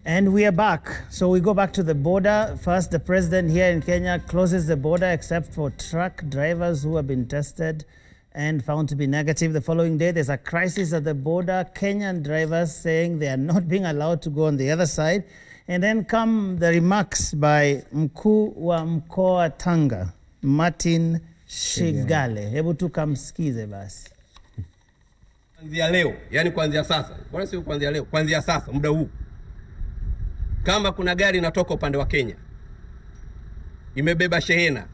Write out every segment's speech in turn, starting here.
And we are back. So we go back to the border. First, the president here in Kenya closes the border except for truck drivers who have been tested and found to be negative. The following day, there's a crisis at the border. Kenyan drivers saying they are not being allowed to go on the other side. And then come the remarks by Mkuu wa Mkoa Tanga, Martin Shigale. Hebu tukamsikize basi. Kuanzia leo, yani kuanzia sasa. Bwana sio kuanzia leo, kuanzia sasa muda huu. Kama kuna gari inatoka upande wa Kenya, imebeba shehena,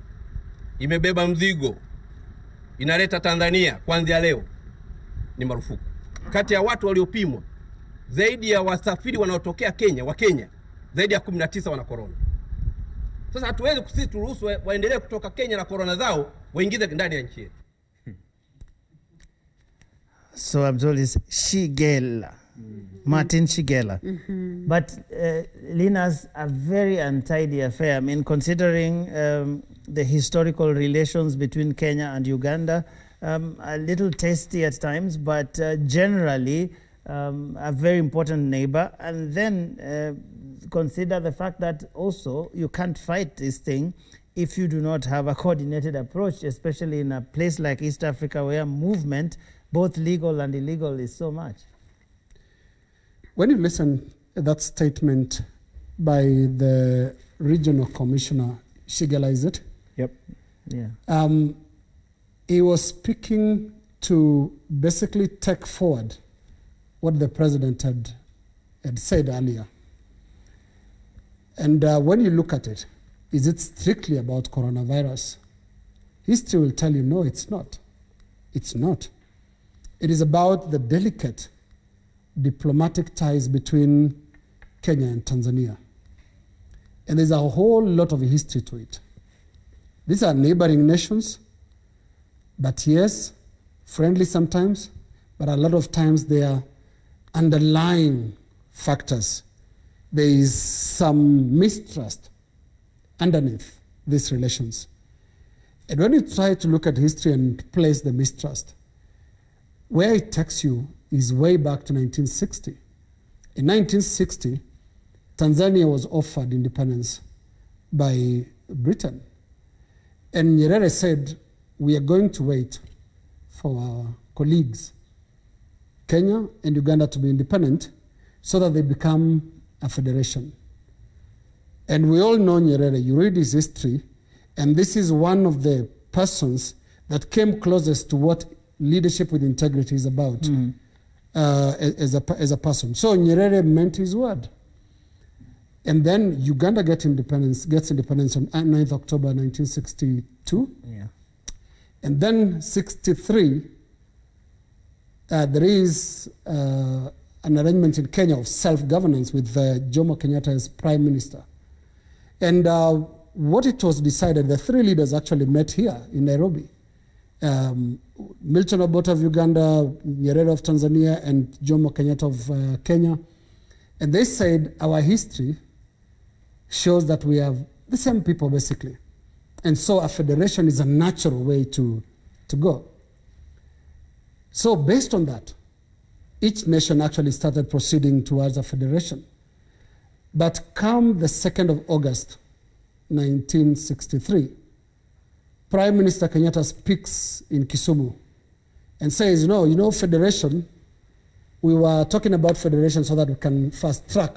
imebeba mzigo, inaleta Tanzania, kuanzia leo ni marufuku. Kati ya watu waliopimwa, zaidi ya wasafiri wanaotokea Kenya, wa Kenya, zaidi ya 19 wana corona. Sasa hatuwezi kusisi turuhusu waendelee kutoka Kenya na corona zao waingize ndani ya nchi yetu. So I'm told it's Shigela. Martin Shigela. But Lina's a very untidy affair. I mean, considering the historical relations between Kenya and Uganda, a little tasty at times, but generally a very important neighbor. And then consider the fact that also you can't fight this thing if you do not have a coordinated approach, especially in a place like East Africa where movement, both legal and illegal, is so much. When you listen to that statement by the regional commissioner, Shigela, is it? Yep. Yeah. He was speaking to basically take forward what the president had said earlier. And when you look at it, is it strictly about coronavirus? History will tell you, no, it's not. It's not. It is about the delicate diplomatic ties between Kenya and Tanzania. And there's a whole lot of history to it. These are neighboring nations, but yes, friendly sometimes, but a lot of times they are underlying factors. There is some mistrust underneath these relations. And when you try to look at history and place the mistrust, where it takes you is way back to 1960. In 1960, Tanzania was offered independence by Britain. And Nyerere said, we are going to wait for our colleagues, Kenya and Uganda, to be independent so that they become a federation. And we all know Nyerere. You read his history, and this is one of the persons that came closest to what leadership with integrity is about as a person. So Nyerere meant his word. And then Uganda gets independence on 9th October 1962. Yeah. And then 63, there is an arrangement in Kenya of self-governance with Jomo Kenyatta as prime minister. And what it was decided, the three leaders actually met here in Nairobi. Milton Obote of Uganda, Nyerere of Tanzania, and Jomo Kenyatta of Kenya. And they said our history shows that we have the same people, basically. And so a federation is a natural way to go. So based on that, each nation actually started proceeding towards a federation. But come the 2nd of August, 1963, Prime Minister Kenyatta speaks in Kisumu and says, you know, federation, we were talking about federation so that we can fast track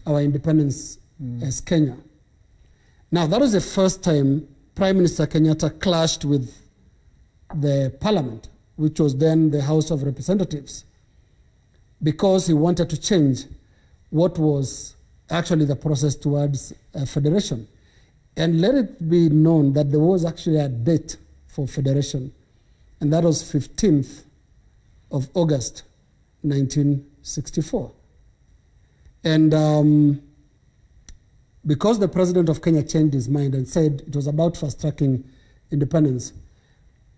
our independence as Kenya. Now, that was the first time Prime Minister Kenyatta clashed with the parliament, which was then the House of Representatives, because he wanted to change what was actually the process towards a federation. And let it be known that there was actually a date for federation, and that was 15th of August, 1964. And because the president of Kenya changed his mind and said it was about fast-tracking independence,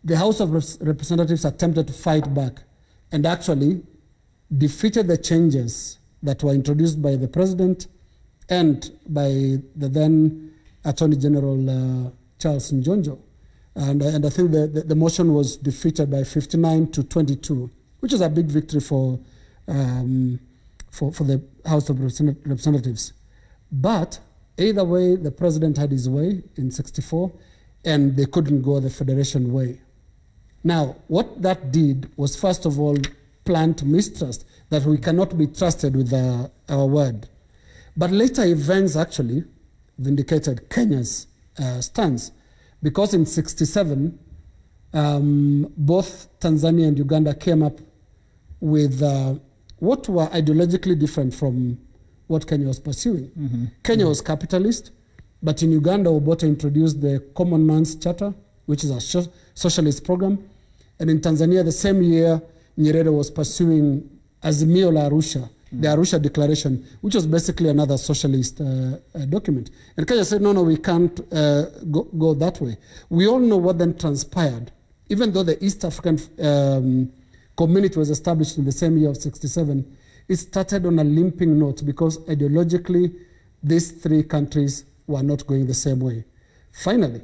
the House of Representatives attempted to fight back and actually defeated the changes that were introduced by the president and by the then Attorney General Charles Njonjo. And I think the motion was defeated by 59 to 22, which is a big victory for for the House of Representatives. But either way, the president had his way in 64, and they couldn't go the federation way. Now, what that did was, first of all, plant mistrust, that we cannot be trusted with our word. But later events actually vindicated Kenya's stance, because in 67, both Tanzania and Uganda came up with what were ideologically different from what Kenya was pursuing. Mm-hmm. Kenya was capitalist, but in Uganda, Obote introduced the Common Man's Charter, which is a socialist program. And in Tanzania, the same year, Nyerere was pursuing Azimio la Arusha, the Arusha Declaration, which was basically another socialist document. And Kenya said, no, we can't go that way. We all know what then transpired. Even though the East African community was established in the same year of 67, it started on a limping note because ideologically, these three countries were not going the same way. Finally,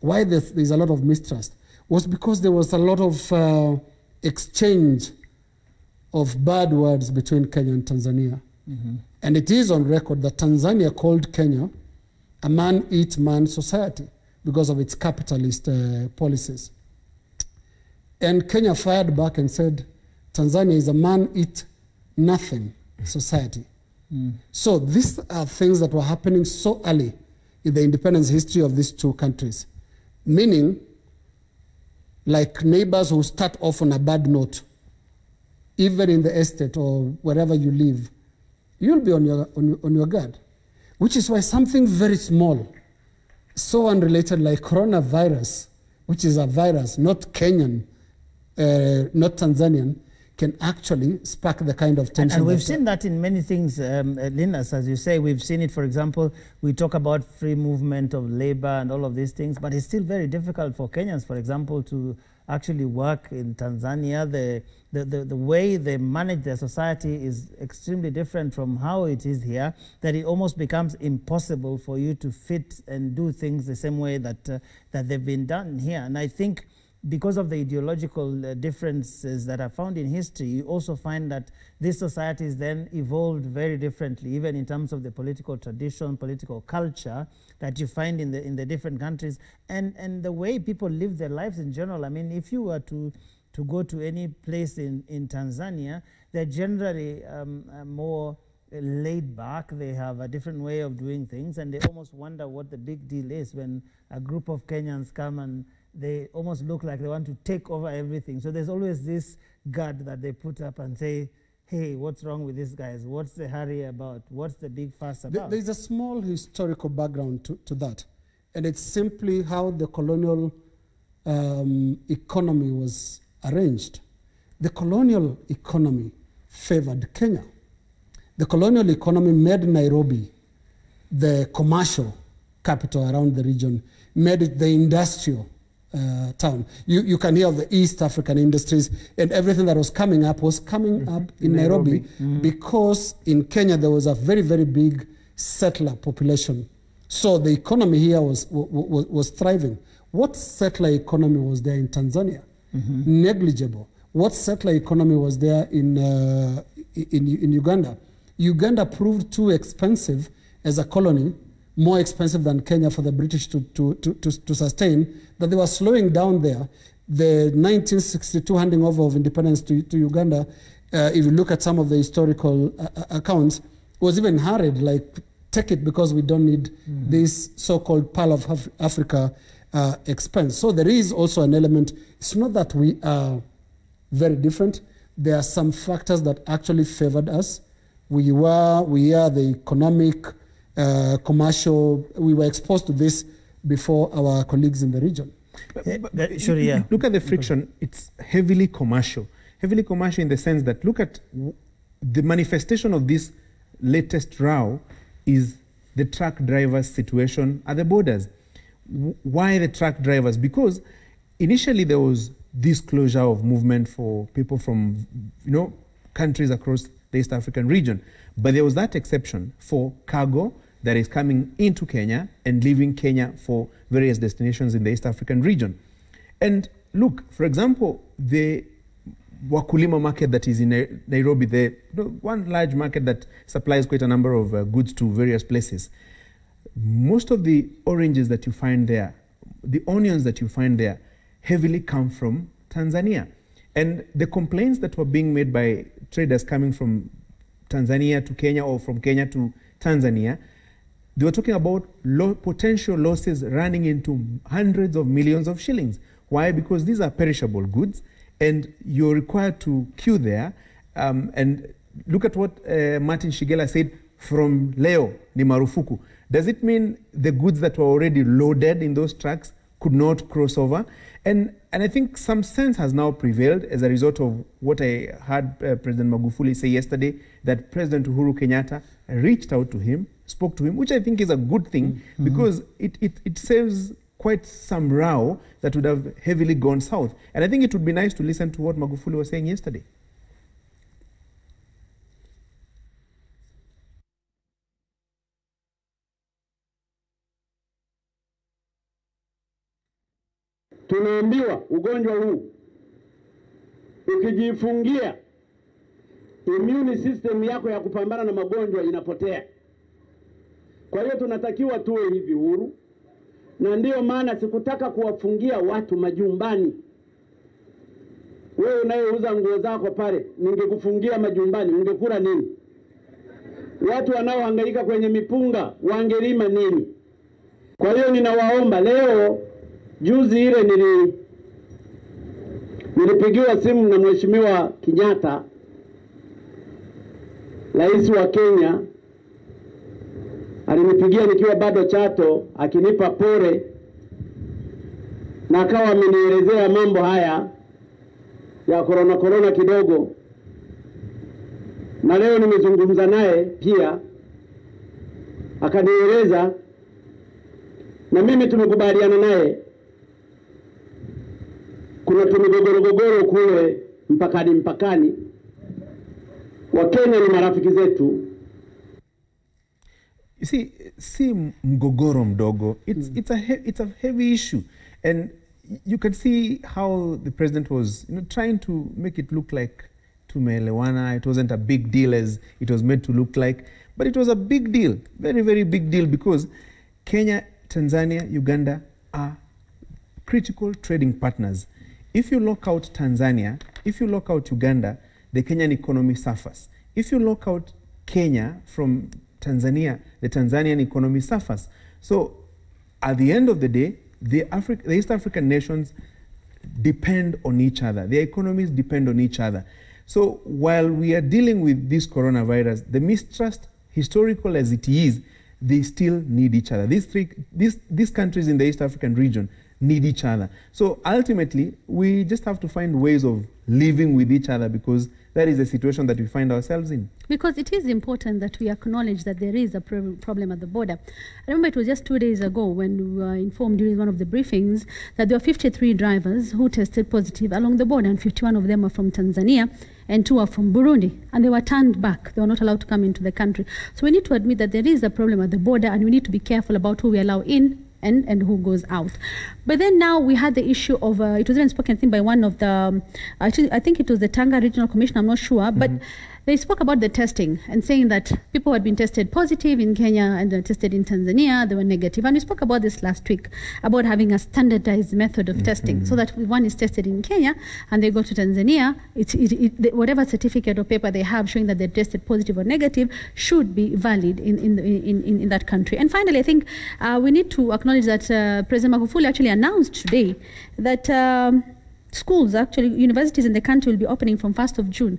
why there's a lot of mistrust was because there was a lot of exchange of bad words between Kenya and Tanzania. Mm-hmm. And it is on record that Tanzania called Kenya a man-eat-man society because of its capitalist policies. And Kenya fired back and said, Tanzania is a man-eat-nothing society. Mm. So these are things that were happening so early in the independence history of these two countries. Meaning, like neighbors who start off on a bad note, even in the estate or wherever you live, you'll be on your guard. Which is why something very small, so unrelated like coronavirus, which is a virus, not Kenyan, not Tanzanian, can actually spark the kind of tension. And we've seen that in many things, Linus, as you say. We've seen it, for example, we talk about free movement of labor and all of these things, but it's still very difficult for Kenyans, for example, to actually work in Tanzania. The way they manage their society is extremely different from how it is here, that it almost becomes impossible for you to fit and do things the same way that, that they've been done here. And I think because of the ideological differences that are found in history, you also find that these societies then evolved very differently, even in terms of the political tradition, political culture that you find in the different countries, and the way people live their lives in general. I mean, if you were to go to any place in Tanzania, they're generally more laid back. They have a different way of doing things, and they almost wonder what the big deal is when a group of Kenyans come and they almost look like they want to take over everything. So there's always this guard that they put up and say, hey, what's wrong with these guys? What's the hurry about? What's the big fuss about? There's a small historical background to that. And it's simply how the colonial economy was arranged. The colonial economy favored Kenya. The colonial economy made Nairobi the commercial capital around the region, made it the industrial town. You can hear of the East African industries, and everything that was coming up in Nairobi because in Kenya there was a very, very big settler population. So the economy here was thriving. What settler economy was there in Tanzania? Negligible. What settler economy was there in Uganda? Uganda proved too expensive as a colony, more expensive than Kenya for the British to sustain, that they were slowing down there. The 1962 handing over of independence to Uganda, if you look at some of the historical accounts, was even hurried, like, take it because we don't need this so-called Pearl of Africa expense. So there is also an element. It's not that we are very different. There are some factors that actually favored us. We are the economic, commercial, we were exposed to this before our colleagues in the region. Sure, yeah. Look at the friction. It's heavily commercial. Heavily commercial in the sense that, look at the manifestation of this latest row is the truck drivers' situation at the borders. Why the truck drivers? Because initially there was this closure of movement for people from, countries across the East African region. But there was that exception for cargo that is coming into Kenya and leaving Kenya for various destinations in the East African region. And look, for example, the wakulima market that is in Nairobi, one large market that supplies quite a number of goods to various places. Most of the oranges that you find there, the onions that you find there, heavily come from Tanzania. And the complaints that were being made by traders coming from Tanzania to Kenya or from Kenya to Tanzania, they were talking about potential losses running into hundreds of millions of shillings. Why? Because these are perishable goods and you're required to queue there. And look at what Martin Shigella said, from leo ni marufuku. Does it mean the goods that were already loaded in those trucks could not cross over? And I think some sense has now prevailed as a result of what I heard President Magufuli say yesterday, that President Uhuru Kenyatta reached out to him, spoke to him, which I think is a good thing, because it saves quite some row that would have heavily gone south. And I think it would be nice to listen to what Magufuli was saying yesterday. Tunaambiwa ugonjwa huu ukijifungia, immune system yako ya kupambana na magonjwa inapotea. Kwa hiyo tunatakiwa tuwe hivi huru, na ndio maana sikutaka kuwafungia watu majumbani. Wewe unayeuza nguo zako pale, ningekufungia majumbani, ungekula nini? Watu wanaohangaika kwenye mipunga wangelima nini? Kwa hiyo ninawaomba leo, juzi ile nilipigiwa simu na Mheshimiwa Kenyatta, Rais wa Kenya. Alinipigia nikiwa bado Chato akinipa pole, na akawa amenielezea mambo haya ya corona kidogo, na leo nimezungumza naye pia akanieleza, na mimi tumekubaliana naye. Kuna tumigogoro kule mpakani. Wa Kenya ni marafiki zetu. You see mgogoro mdogo, it's a heavy issue, and you can see how the president was trying to make it look like tumeelewana. It wasn't a big deal as it was made to look like, but it was a big deal, very, very big deal, because Kenya, Tanzania, Uganda are critical trading partners. If you lock out Tanzania, if you lock out Uganda, the Kenyan economy suffers. If you lock out Kenya from Tanzania, the Tanzanian economy suffers. So at the end of the day, the East African nations depend on each other. Their economies depend on each other. So while we are dealing with this coronavirus, the mistrust, historical as it is, they still need each other. These countries in the East African region need each other. So ultimately, we just have to find ways of living with each other, because that is the situation that we find ourselves in. Because it is important that we acknowledge that there is a problem at the border. I remember it was just 2 days ago when we were informed during one of the briefings that there were 53 drivers who tested positive along the border, and 51 of them are from Tanzania and 2 are from Burundi, and they were turned back. They were not allowed to come into the country. So we need to admit that there is a problem at the border, and we need to be careful about who we allow in and who goes out. But then now we had the issue of, it was even spoken, I think, by one of the, actually, I think it was the Tanga Regional Commission, I'm not sure, but they spoke about the testing and saying that people who had been tested positive in Kenya and tested in Tanzania, they were negative. And we spoke about this last week, about having a standardized method of testing, so that if one is tested in Kenya and they go to Tanzania, whatever certificate or paper they have showing that they're tested positive or negative should be valid in that country. And finally, I think we need to acknowledge that President Magufuli actually announced today that schools, actually universities in the country, will be opening from 1st of June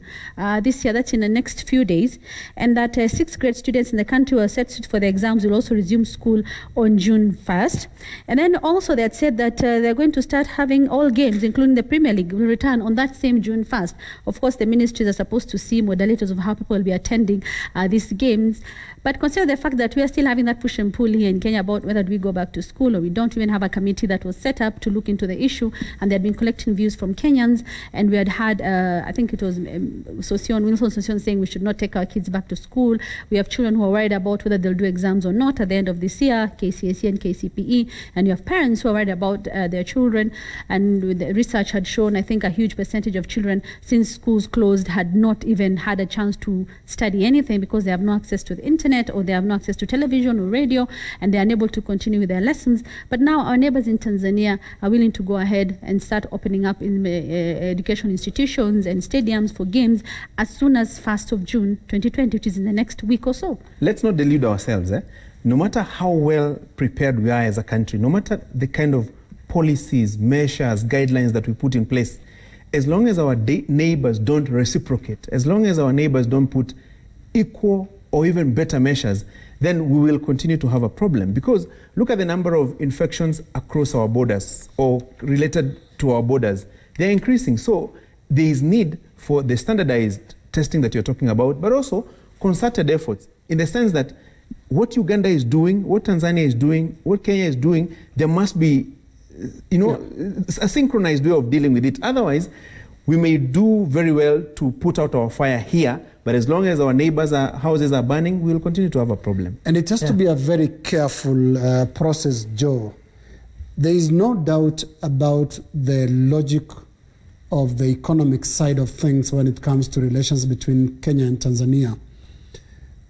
this year. That's in the next few days. And that 6th grade students in the country who are set for the exams will also resume school on June 1st. And then also they had said that they're going to start having all games, including the Premier League, will return on that same June 1st. Of course, the ministries are supposed to see modulators of how people will be attending these games. But consider the fact that we are still having that push and pull here in Kenya about whether we go back to school or we don't. Even have a committee that was set up to look into the issue, and they had been collecting views views from Kenyans, and we had I think it was Wilson Sossion saying we should not take our kids back to school. We have children who are worried about whether they'll do exams or not at the end of this year, KCSE and KCPE, and you have parents who are worried about their children. And the research had shown, I think, a huge percentage of children, since schools closed, had not even had a chance to study anything because they have no access to the internet, or they have no access to television or radio, and they're unable to continue with their lessons. But now our neighbors in Tanzania are willing to go ahead and start opening up in education institutions and stadiums for games as soon as 1st of June 2020, which is in the next week or so. Let's not delude ourselves. No matter how well prepared we are as a country, no matter the kind of policies, measures, guidelines that we put in place, as long as our neighbors don't reciprocate, as long as our neighbors don't put equal or even better measures, then we will continue to have a problem. Because look at the number of infections across our borders or related to our borders. They're increasing. So there is need for the standardized testing that you're talking about, but also concerted efforts, in the sense that what Uganda is doing, what Tanzania is doing, what Kenya is doing, there must be, a synchronized way of dealing with it. Otherwise, we may do very well to put out our fire here, but as long as our neighbors' houses are burning, we will continue to have a problem. And it has to be a very careful process, Joe. There is no doubt about the logic of the economic side of things when it comes to relations between Kenya and Tanzania.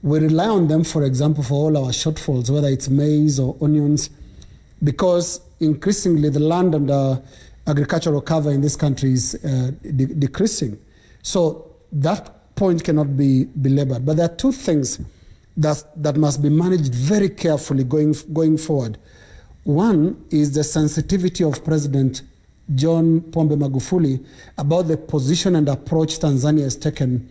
We rely on them, for example, for all our shortfalls, whether it's maize or onions, because increasingly the land and agricultural cover in this country is decreasing. So that point cannot be belabored. But there are two things that must be managed very carefully going forward. One is the sensitivity of President John Pombe Magufuli about the position and approach Tanzania has taken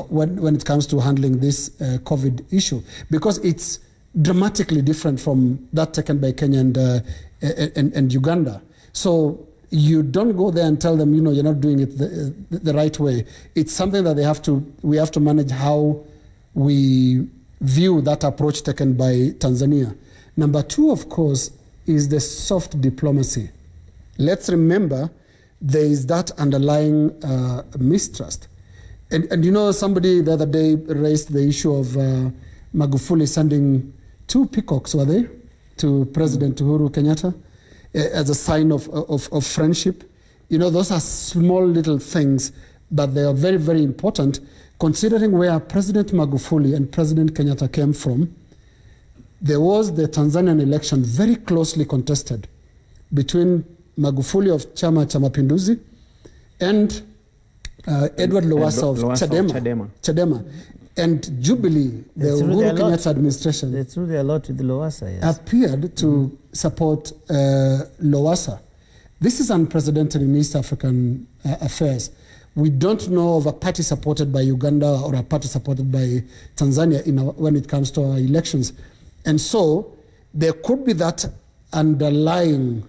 when it comes to handling this COVID issue, because it's dramatically different from that taken by Kenya and Uganda. So you don't go there and tell them, you're not doing it the right way. It's something that we have to manage how we view that approach taken by Tanzania. Number two, of course, is the soft diplomacy. Let's remember there is that underlying mistrust. And somebody the other day raised the issue of Magufuli sending 2 peacocks, were they, to President Uhuru Kenyatta as a sign of friendship. Those are small little things, but they are very, very important, considering where President Magufuli and President Kenyatta came from. There was the Tanzanian election very closely contested between Magufuli of Chama Cha Mapinduzi and Edward Lowassa of Chadema. And Jubilee, the Uhuru Kenyatta administration, they threw their lot with Lowassa, yes, appeared to support Lowassa. This is unprecedented in East African affairs. We don't know of a party supported by Uganda or a party supported by Tanzania when it comes to our elections. And so there could be that underlying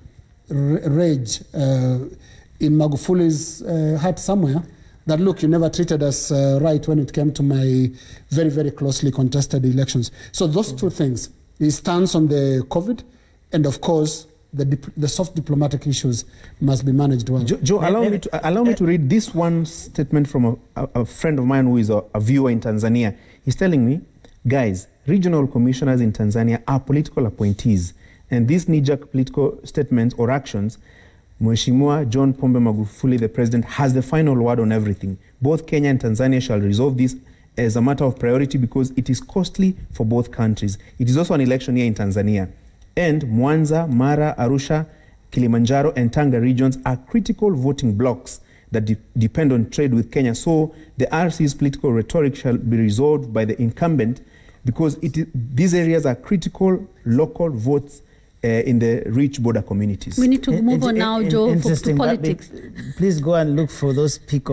rage in Magufuli's heart somewhere, that, look, you never treated us right when it came to my very, very closely contested elections. So those two things, his stance on the COVID, and of course, the soft diplomatic issues must be managed well. Joe, allow me to read this one statement from a friend of mine who is a viewer in Tanzania. He's telling me, guys, regional commissioners in Tanzania are political appointees, and these knee-jerk political statements or actions, Mheshimiwa John Pombe Magufuli, the president, has the final word on everything. Both Kenya and Tanzania shall resolve this as a matter of priority because it is costly for both countries. It is also an election year in Tanzania. And Mwanza, Mara, Arusha, Kilimanjaro, and Tanga regions are critical voting blocks that depend on trade with Kenya. So the RC's political rhetoric shall be resolved by the incumbent because these areas are critical local votes in the rich border communities. We need to move on now, Joe, to politics. Please go and look for those peacocks.